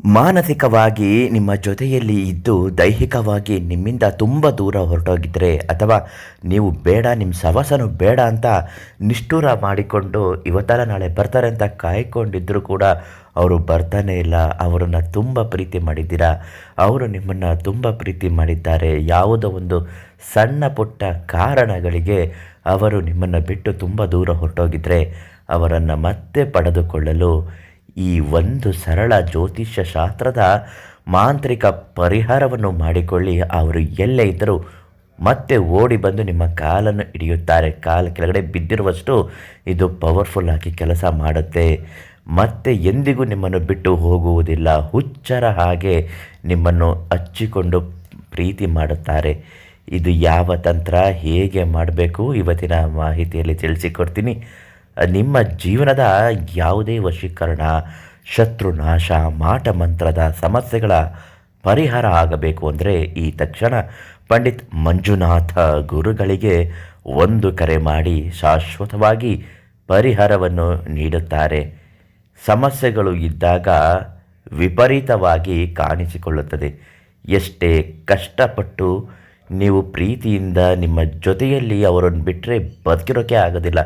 ಮಾನಸಿಕವಾಗಿ ನಿಮ್ಮ ಜೊತೆಯಲ್ಲಿ ಇದ್ದು ದೈಹಿಕವಾಗಿ ನಿಮ್ಮಿಂದ ತುಂಬ ದೂರ ಹೊರಟೋಗಿದ್ದರೆ ಅಥವಾ ನೀವು ಬೇಡ ನಿಮ್ಮ ಸವಸನು ಬೇಡ ಅಂತ ನಿಷ್ಠುರ ಮಾಡಿಕೊಂಡು ಇವತ್ತಲ್ಲ ನಾಳೆ ಬರ್ತಾರೆ ಅಂತ ಕಾಯ್ಕೊಂಡಿದ್ದರೂ ಕೂಡ ಅವರು ಬರ್ತಾನೆ ಇಲ್ಲ. ಅವರನ್ನು ತುಂಬ ಪ್ರೀತಿ ಮಾಡಿದ್ದೀರಾ, ಅವರು ನಿಮ್ಮನ್ನು ತುಂಬ ಪ್ರೀತಿ ಮಾಡಿದ್ದಾರೆ. ಯಾವುದೋ ಒಂದು ಸಣ್ಣ ಪುಟ್ಟ ಕಾರಣಗಳಿಗೆ ಅವರು ನಿಮ್ಮನ್ನು ಬಿಟ್ಟು ತುಂಬ ದೂರ ಹೊರಟೋಗಿದ್ದರೆ ಅವರನ್ನು ಮತ್ತೆ ಪಡೆದುಕೊಳ್ಳಲು ಈ ಒಂದು ಸರಳ ಜ್ಯೋತಿಷ್ಯ ಶಾಸ್ತ್ರದ ಮಾಂತ್ರಿಕ ಪರಿಹಾರವನ್ನು ಮಾಡಿಕೊಳ್ಳಿ. ಅವರು ಎಲ್ಲೇ ಇದ್ದರೂ ಮತ್ತೆ ಓಡಿ ಬಂದು ನಿಮ್ಮ ಕಾಲನ್ನು ಹಿಡಿಯುತ್ತಾರೆ. ಕಾಲು ಕೆಳಗಡೆ ಬಿದ್ದಿರುವಷ್ಟು ಇದು ಪವರ್ಫುಲ್ ಆಗಿ ಕೆಲಸ ಮಾಡುತ್ತೆ. ಮತ್ತೆ ಎಂದಿಗೂ ನಿಮ್ಮನ್ನು ಬಿಟ್ಟು ಹೋಗುವುದಿಲ್ಲ. ಹುಚ್ಚರ ಹಾಗೆ ನಿಮ್ಮನ್ನು ಹಚ್ಚಿಕೊಂಡು ಪ್ರೀತಿ ಮಾಡುತ್ತಾರೆ. ಇದು ಯಾವ ತಂತ್ರ ಹೇಗೆ ಮಾಡಬೇಕು ಇವತ್ತಿನ ಮಾಹಿತಿಯಲ್ಲಿ ತಿಳಿಸಿಕೊಡ್ತೀನಿ. ನಿಮ್ಮ ಜೀವನದ ಯಾವುದೇ ವಶೀಕರಣ, ಶತ್ರುನಾಶ, ಮಾಟ ಮಂತ್ರದ ಸಮಸ್ಯೆಗಳ ಪರಿಹಾರ ಆಗಬೇಕು ಅಂದರೆ ಈ ತಕ್ಷಣ ಪಂಡಿತ್ ಮಂಜುನಾಥ ಗುರುಗಳಿಗೆ ಒಂದು ಕರೆ ಮಾಡಿ ಶಾಶ್ವತವಾಗಿ ಪರಿಹಾರವನ್ನು ನೀಡುತ್ತಾರೆ. ಸಮಸ್ಯೆಗಳು ಇದ್ದಾಗ ವಿಪರೀತವಾಗಿ ಕಾಣಿಸಿಕೊಳ್ಳುತ್ತದೆ. ಎಷ್ಟೇ ಕಷ್ಟಪಟ್ಟು ನೀವು ಪ್ರೀತಿಯಿಂದ ನಿಮ್ಮ ಜೊತೆಯಲ್ಲಿ ಅವರನ್ನು ಬಿಟ್ಟರೆ ಬದುಕಿರೋಕ್ಕೆ ಆಗೋದಿಲ್ಲ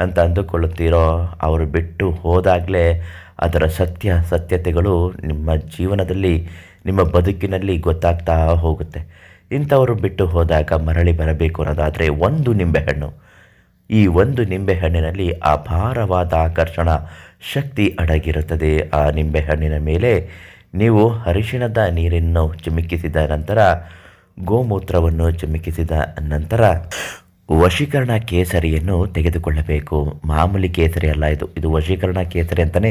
ಅಂತ ಅಂದುಕೊಳ್ಳುತ್ತೀರೋ, ಅವರು ಬಿಟ್ಟು ಹೋದಾಗಲೇ ಅದರ ಸತ್ಯತೆಗಳು ನಿಮ್ಮ ಜೀವನದಲ್ಲಿ ನಿಮ್ಮ ಬದುಕಿನಲ್ಲಿ ಗೊತ್ತಾಗ್ತಾ ಹೋಗುತ್ತೆ. ಇಂಥವರು ಬಿಟ್ಟು ಹೋದಾಗ ಮರಳಿ ಬರಬೇಕು ಅನ್ನೋದಾದರೆ ಒಂದು ನಿಂಬೆಹಣ್ಣು. ಈ ಒಂದು ನಿಂಬೆಹಣ್ಣಿನಲ್ಲಿ ಅಪಾರವಾದ ಆಕರ್ಷಣ ಶಕ್ತಿ ಅಡಗಿರುತ್ತದೆ. ಆ ನಿಂಬೆಹಣ್ಣಿನ ಮೇಲೆ ನೀವು ಅರಿಶಿಣದ ನೀರನ್ನು ಚಿಮುಕಿಸಿದ ನಂತರ, ಗೋಮೂತ್ರವನ್ನು ಚಿಮುಕಿಸಿದ ನಂತರ ವಶೀಕರಣ ಕೇಸರಿಯನ್ನು ತೆಗೆದುಕೊಳ್ಳಬೇಕು. ಮಾಮೂಲಿ ಕೇಸರಿ ಅಲ್ಲ, ಇದು ವಶೀಕರಣ ಕೇಸರಿ ಅಂತಲೇ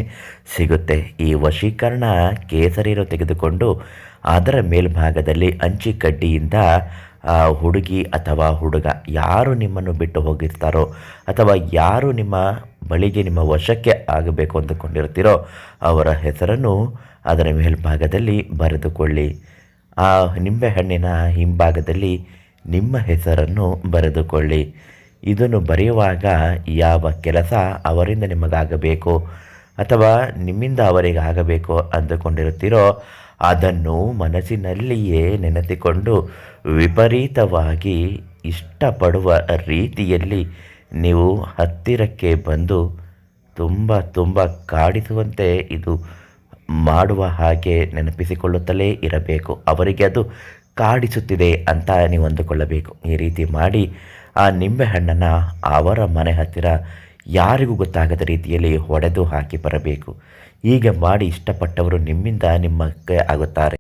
ಸಿಗುತ್ತೆ. ಈ ವಶೀಕರಣ ಕೇಸರಿಯನ್ನು ತೆಗೆದುಕೊಂಡು ಅದರ ಮೇಲ್ಭಾಗದಲ್ಲಿ ಅಂಚಿಕಡ್ಡಿಯಿಂದ ಹುಡುಗಿ ಅಥವಾ ಹುಡುಗ ಯಾರು ನಿಮ್ಮನ್ನು ಬಿಟ್ಟು ಹೋಗಿರ್ತಾರೋ ಅಥವಾ ಯಾರು ನಿಮ್ಮ ಬಳಿಗೆ ನಿಮ್ಮ ವಶಕ್ಕೆ ಆಗಬೇಕು ಅಂದುಕೊಂಡಿರ್ತೀರೋ ಅವರ ಹೆಸರನ್ನು ಅದರ ಮೇಲ್ಭಾಗದಲ್ಲಿ ಬರೆದುಕೊಳ್ಳಿ. ಆ ನಿಂಬೆಹಣ್ಣಿನ ಹಿಂಭಾಗದಲ್ಲಿ ನಿಮ್ಮ ಹೆಸರನ್ನು ಬರೆದುಕೊಳ್ಳಿ. ಇದನ್ನು ಬರೆಯುವಾಗ ಯಾವ ಕೆಲಸ ಅವರಿಂದ ನಿಮಗಾಗಬೇಕು ಅಥವಾ ನಿಮ್ಮಿಂದ ಅವರಿಗೆ ಆಗಬೇಕು ಅಂದುಕೊಂಡಿರುತ್ತೀರೋ ಅದನ್ನು ಮನಸ್ಸಿನಲ್ಲಿಯೇ ನೆನೆಸಿಕೊಂಡು ವಿಪರೀತವಾಗಿ ಇಷ್ಟಪಡುವ ರೀತಿಯಲ್ಲಿ ನೀವು ಹತ್ತಿರಕ್ಕೆ ಬಂದು ತುಂಬ ಕಾಡಿಸುವಂತೆ ಇದು ಮಾಡುವ ಹಾಗೆ ನೆನಪಿಸಿಕೊಳ್ಳುತ್ತಲೇ ಇರಬೇಕು. ಅವರಿಗೆ ಅದು ಕಾಡಿಸುತ್ತಿದೆ ಅಂತ ನೀವು ಅಂದುಕೊಳ್ಳಬೇಕು. ಈ ರೀತಿ ಮಾಡಿ ಆ ನಿಂಬೆಹಣ್ಣನ್ನು ಅವರ ಮನೆ ಹತ್ತಿರ ಯಾರಿಗೂ ಗೊತ್ತಾಗದ ರೀತಿಯಲ್ಲಿ ಹೊಡೆದು ಹಾಕಿ ಬರಬೇಕು. ಹೀಗೆ ಮಾಡಿ ಇಷ್ಟಪಟ್ಟವರು ನಿಮ್ಮಿಂದ ನಿಮ್ಮಕ್ಕೆ ಆಗುತ್ತಾರೆ.